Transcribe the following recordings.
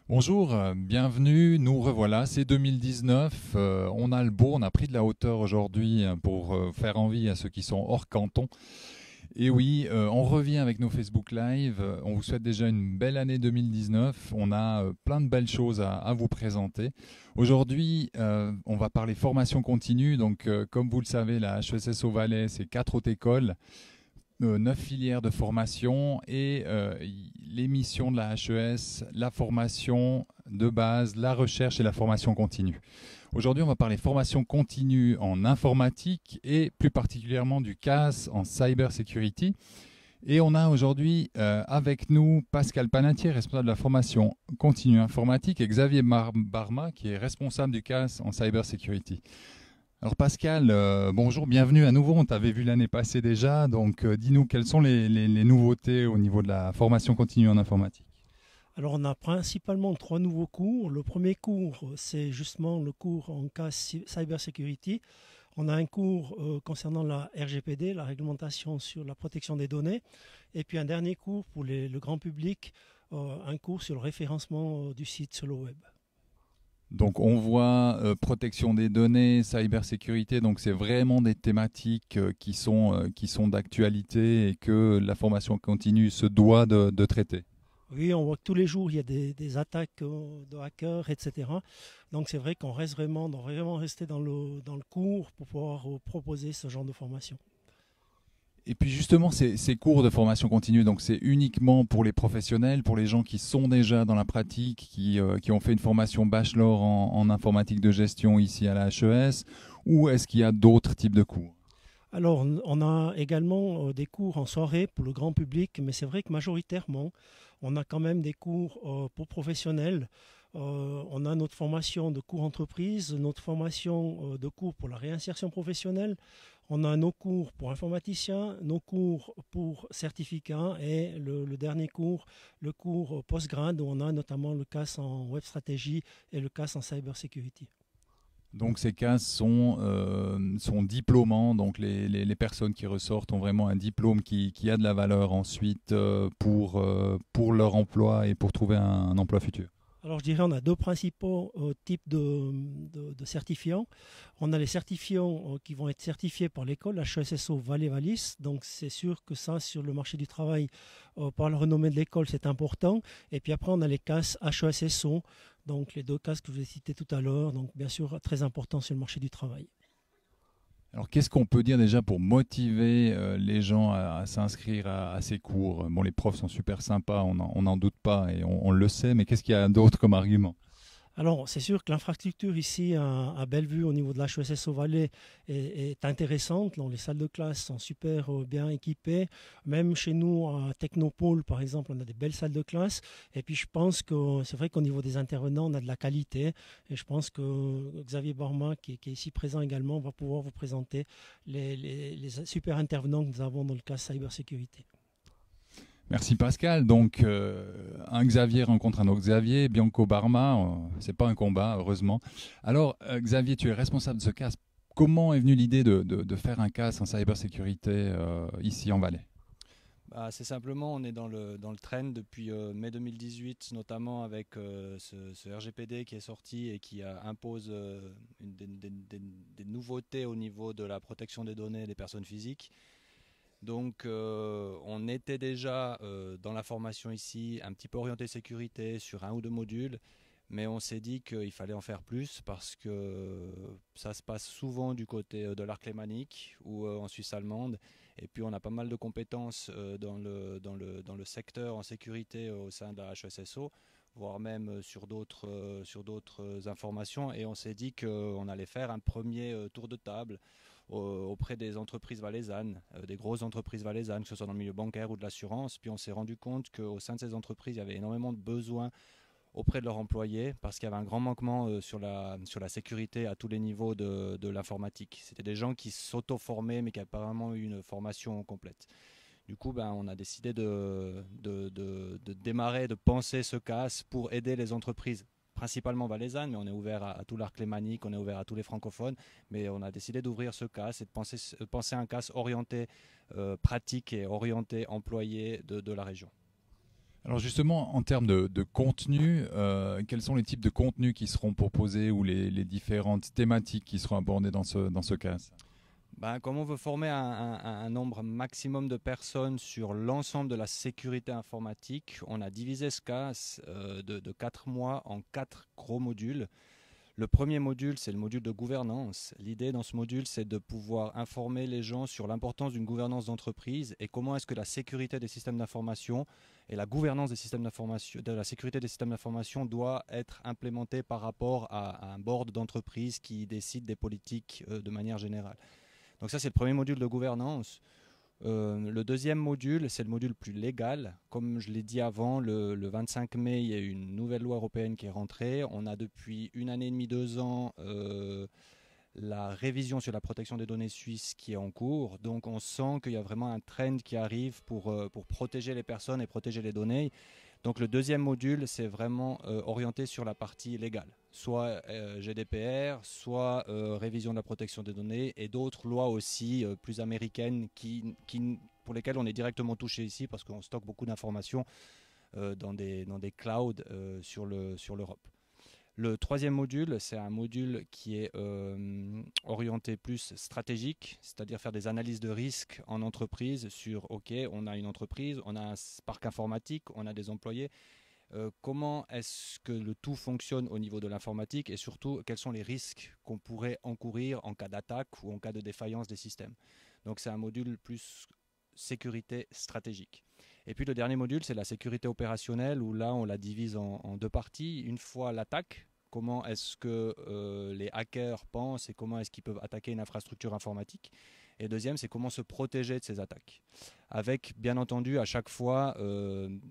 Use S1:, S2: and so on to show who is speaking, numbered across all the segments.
S1: Bonjour, bienvenue, nous revoilà, c'est 2019, on a le beau, on a pris de la hauteur aujourd'hui pour faire envie à ceux qui sont hors canton. Et oui, on revient avec nos Facebook Live, on vous souhaite déjà une belle année 2019, on a plein de belles choses à vous présenter. Aujourd'hui, on va parler formation continue, donc comme vous le savez, la HESSO Valais, c'est 4 hautes écoles. 9 filières de formation et les missions de la HES, la formation de base, la recherche et la formation continue. Aujourd'hui, on va parler formation continue en informatique et plus particulièrement du CAS en cyber security. Et on a aujourd'hui avec nous Pascal Panatier, responsable de la formation continue informatique, et Xavier Barma, qui est responsable du CAS en cyber security. Alors Pascal, bonjour, bienvenue à nouveau. On t'avait vu l'année passée déjà, donc dis-nous quelles sont les nouveautés au niveau de la formation continue en informatique.
S2: Alors, on a principalement trois nouveaux cours. Le premier cours, c'est justement le cours en cas cyber security. On a un cours concernant la RGPD, la réglementation sur la protection des données. Et puis un dernier cours pour le grand public, un cours sur le référencement du site sur le web.
S1: Donc on voit protection des données, cyber sécurité, donc c'est vraiment des thématiques qui sont d'actualité et que la formation continue se doit de traiter.
S2: Oui, on voit que tous les jours, il y a des attaques de hackers, etc. Donc c'est vrai qu'on reste vraiment, doit vraiment rester dans le cours pour pouvoir proposer ce genre de formation.
S1: Et puis justement, ces cours de formation continue, donc c'est uniquement pour les professionnels, pour les gens qui sont déjà dans la pratique, qui ont fait une formation bachelor en informatique de gestion ici à la HES, ou est-ce qu'il y a d'autres types de cours?
S2: Alors, on a également des cours en soirée pour le grand public, mais c'est vrai que majoritairement, on a quand même des cours pour professionnels. On a notre formation de cours entreprise, notre formation de cours pour la réinsertion professionnelle. On a nos cours pour informaticiens, nos cours pour certificats et le dernier cours, le cours post-grade, où on a notamment le CAS en web stratégie et le CAS en cyber security.
S1: Donc ces cas sont diplômants, donc les personnes qui ressortent ont vraiment un diplôme qui a de la valeur ensuite pour leur emploi et pour trouver un emploi futur.
S2: Alors je dirais on a deux principaux types de certifiants. On a les certifiants qui vont être certifiés par l'école, la HESSO Valais-Valis. Donc c'est sûr que ça, sur le marché du travail, par la renommée de l'école, c'est important. Et puis après, on a les CAS HESSO, donc les deux CAS que je vous ai cités tout à l'heure. Donc bien sûr, très important sur le marché du travail.
S1: Alors qu'est-ce qu'on peut dire déjà pour motiver les gens à s'inscrire à ces cours? Bon, les profs sont super sympas, on n'en doute pas et on le sait, mais qu'est-ce qu'il y a d'autre comme argument?
S2: Alors, c'est sûr que l'infrastructure ici à Bellevue, au niveau de l'HESS au Valais, est intéressante. Donc, les salles de classe sont super bien équipées. Même chez nous, à Technopole, par exemple, on a des belles salles de classe. Et puis, je pense que c'est vrai qu'au niveau des intervenants, on a de la qualité. Et je pense que Xavier Barma, qui est ici présent également, va pouvoir vous présenter les super intervenants que nous avons dans le cas cybersécurité.
S1: Merci Pascal. Donc, un Xavier rencontre un autre Xavier, Bianco Barma, c'est pas un combat, heureusement. Alors, Xavier, tu es responsable de ce CAS. Comment est venue l'idée de faire un CAS en cybersécurité ici en Valais?
S3: C'est simplement, on est dans le trend depuis mai 2018, notamment avec ce RGPD qui est sorti et qui impose des nouveautés au niveau de la protection des données des personnes physiques. Donc on était déjà dans la formation ici un petit peu orienté sécurité sur un ou deux modules, mais on s'est dit qu'il fallait en faire plus parce que ça se passe souvent du côté de l'arc lémanique ou en Suisse allemande. Et puis on a pas mal de compétences dans le secteur en sécurité au sein de la HESSO, voire même sur d'autres informations. Et on s'est dit qu'on allait faire un premier tour de table auprès des entreprises valaisannes, des grosses entreprises valaisannes, que ce soit dans le milieu bancaire ou de l'assurance. Puis on s'est rendu compte qu'au sein de ces entreprises, il y avait énormément de besoins auprès de leurs employés parce qu'il y avait un grand manquement sur la sécurité à tous les niveaux de l'informatique. C'était des gens qui s'auto-formaient mais qui n'avaient pas vraiment eu une formation complète. Du coup, on a décidé de démarrer, de penser ce CAS pour aider les entreprises principalement valaisannes, mais on est ouvert à tout l'arc lémanique, on est ouvert à tous les francophones, mais on a décidé d'ouvrir ce CAS et de penser un CAS orienté pratique et orienté employé de la région.
S1: Alors justement, en termes de contenu, quels sont les types de contenus qui seront proposés ou les différentes thématiques qui seront abordées dans ce cas?
S3: Ben, comme on veut former un nombre maximum de personnes sur l'ensemble de la sécurité informatique, on a divisé ce cas de 4 mois en 4 gros modules. Le premier module, c'est le module de gouvernance. L'idée dans ce module, c'est de pouvoir informer les gens sur l'importance d'une gouvernance d'entreprise et comment est-ce que la sécurité des systèmes d'information et la gouvernance des systèmes d'information, de la sécurité des systèmes d'information doit être implémentée par rapport à un board d'entreprise qui décide des politiques de manière générale. Donc ça, c'est le premier module de gouvernance. Le deuxième module, c'est le module plus légal. Comme je l'ai dit avant, le 25 mai, il y a eu une nouvelle loi européenne qui est rentrée. On a depuis 1 année et demie, 2 ans, la révision sur la protection des données suisses qui est en cours. Donc on sent qu'il y a vraiment un trend qui arrive pour protéger les personnes et protéger les données. Donc le deuxième module, c'est vraiment orienté sur la partie légale, soit GDPR, soit révision de la protection des données et d'autres lois aussi plus américaines pour lesquelles on est directement touché ici parce qu'on stocke beaucoup d'informations dans des clouds sur l'Europe. Le troisième module, c'est un module qui est orienté plus stratégique, c'est-à-dire faire des analyses de risque en entreprise sur, OK, on a une entreprise, on a un parc informatique, on a des employés. Comment est-ce que le tout fonctionne au niveau de l'informatique et surtout, quels sont les risques qu'on pourrait encourir en cas d'attaque ou en cas de défaillance des systèmes. Donc c'est un module plus sécurité stratégique. Et puis le dernier module, c'est la sécurité opérationnelle où là, on la divise en 2 parties. Une fois l'attaque, comment est-ce que les hackers pensent et comment est-ce qu'ils peuvent attaquer une infrastructure informatique. Et deuxième, c'est comment se protéger de ces attaques. Avec, bien entendu, à chaque fois,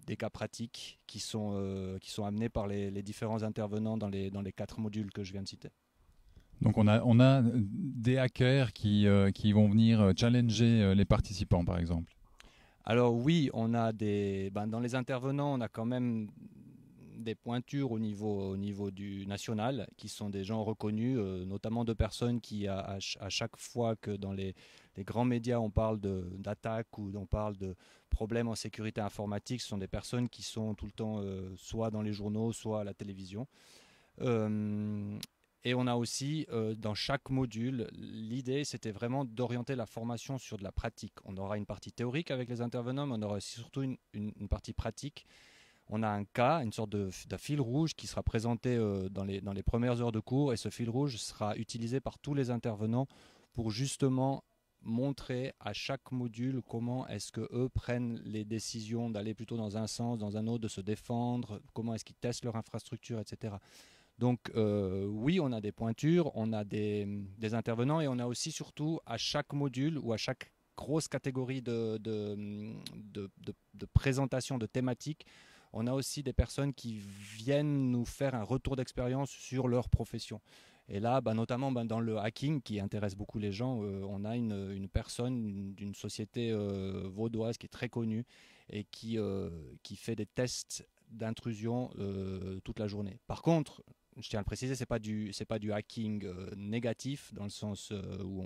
S3: des cas pratiques qui sont amenés par les différents intervenants dans les 4 modules que je viens de citer.
S1: Donc on a des hackers qui vont venir challenger les participants, par exemple.
S3: Alors oui, on a dans les intervenants, on a quand même des pointures au niveau du national, qui sont des gens reconnus, notamment de personnes qui, à chaque fois que dans les grands médias, on parle d'attaques ou on parle de problèmes en sécurité informatique, ce sont des personnes qui sont tout le temps soit dans les journaux, soit à la télévision. Et on a aussi, dans chaque module, l'idée, c'était vraiment d'orienter la formation sur de la pratique. On aura une partie théorique avec les intervenants, mais on aura surtout une partie pratique. On a un cas, une sorte de fil rouge qui sera présenté dans les premières heures de cours, et ce fil rouge sera utilisé par tous les intervenants pour justement montrer à chaque module comment est-ce qu'eux prennent les décisions d'aller plutôt dans un sens, dans un autre, de se défendre, comment est-ce qu'ils testent leur infrastructure, etc. Donc oui, on a des pointures, on a des intervenants et on a aussi surtout à chaque module ou à chaque grosse catégorie de présentation de thématiques, on a aussi des personnes qui viennent nous faire un retour d'expérience sur leur profession. Et là, notamment dans le hacking qui intéresse beaucoup les gens, on a une personne d'une société vaudoise qui est très connue et qui fait des tests d'intrusion toute la journée. Par contre, je tiens à le préciser, c'est pas du hacking négatif dans le sens où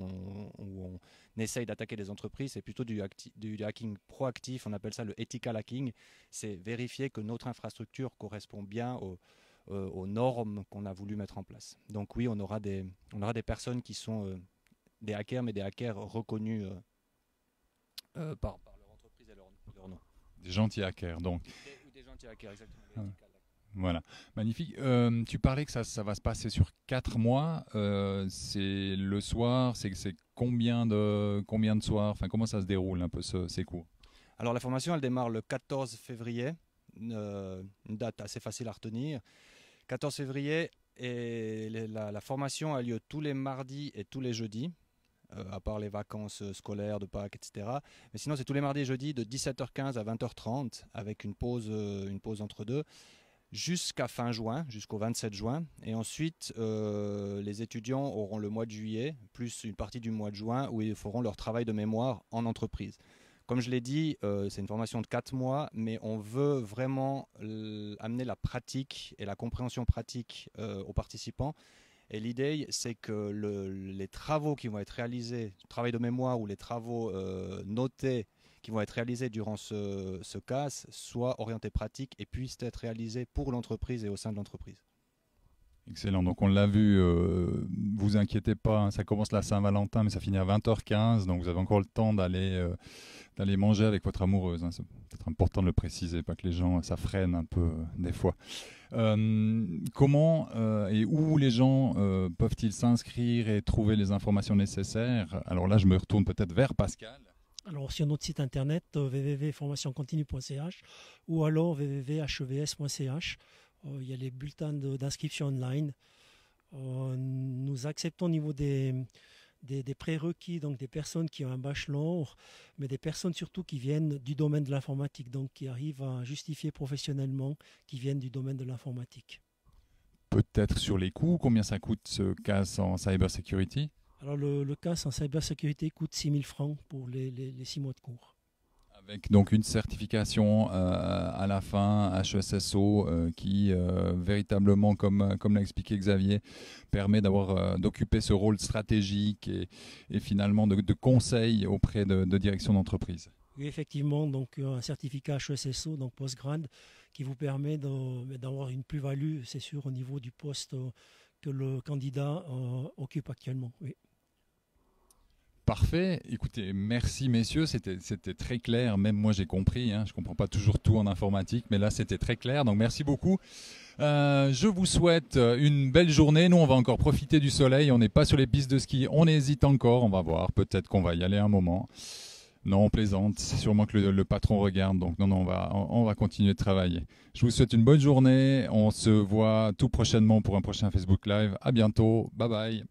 S3: on essaye d'attaquer des entreprises, c'est plutôt du hacking proactif, on appelle ça le ethical hacking. C'est vérifier que notre infrastructure correspond bien aux normes qu'on a voulu mettre en place. Donc oui, on aura des personnes qui sont des hackers, mais des hackers reconnus par leur entreprise et leur nom.
S1: Des gentils hackers, donc.
S3: Des gentils hackers, exactement.
S1: Ah. Voilà, magnifique. Tu parlais que ça va se passer sur 4 mois. C'est le soir, c'est combien de soirs, enfin, comment ça se déroule un peu ces cours?
S3: Alors la formation, elle démarre le 14 février, une date assez facile à retenir. 14 février, et la formation a lieu tous les mardis et tous les jeudis, à part les vacances scolaires de Pâques, etc. Mais sinon, c'est tous les mardis et jeudis de 17h15 à 20h30, avec une pause entre deux, jusqu'à fin juin, jusqu'au 27 juin. Et ensuite, les étudiants auront le mois de juillet, plus une partie du mois de juin, où ils feront leur travail de mémoire en entreprise. Comme je l'ai dit, c'est une formation de 4 mois, mais on veut vraiment amener la pratique et la compréhension pratique aux participants. Et l'idée, c'est que les travaux qui vont être réalisés, le travail de mémoire ou les travaux notés qui vont être réalisés durant ce CAS soient orientés pratiques et puissent être réalisés pour l'entreprise et au sein de l'entreprise.
S1: Excellent, donc on l'a vu, vous inquiétez pas, hein, ça commence la Saint-Valentin mais ça finit à 20h15, donc vous avez encore le temps d'aller manger avec votre amoureuse, hein. C'est peut-être important de le préciser, pas que les gens, ça freine un peu des fois. Comment et où les gens peuvent-ils s'inscrire et trouver les informations nécessaires? Alors là je me retourne peut-être vers Pascal.
S2: Alors sur notre site internet www.formationcontinue.ch ou alors www.hevs.ch. Il y a les bulletins d'inscription online. Nous acceptons au niveau des prérequis, donc des personnes qui ont un bachelor, mais des personnes surtout qui viennent du domaine de l'informatique, donc qui arrivent à justifier professionnellement qu'ils viennent du domaine de l'informatique.
S1: Peut-être sur les coûts, combien ça coûte ce CAS en cybersecurity?
S2: Alors le CAS en cybersécurité coûte 6 000 francs pour les 6 mois de cours.
S1: Avec donc une certification à la fin, HESSO, qui véritablement, comme l'a expliqué Xavier, permet d'occuper ce rôle stratégique et finalement de conseil auprès de direction d'entreprise.
S2: Oui, effectivement, donc un certificat HESSO, donc postgrad, qui vous permet d'avoir une plus-value, c'est sûr, au niveau du poste que le candidat occupe actuellement. Oui.
S1: Parfait. Écoutez, merci messieurs, c'était très clair. Même moi j'ai compris, hein. Je ne comprends pas toujours tout en informatique, mais là c'était très clair. Donc merci beaucoup. Je vous souhaite une belle journée. Nous on va encore profiter du soleil. On n'est pas sur les pistes de ski, on hésite encore. On va voir, peut-être qu'on va y aller un moment. Non, on plaisante. C'est sûrement que le patron regarde. Donc non, on va continuer de travailler. Je vous souhaite une bonne journée. On se voit tout prochainement pour un prochain Facebook Live. À bientôt. Bye bye.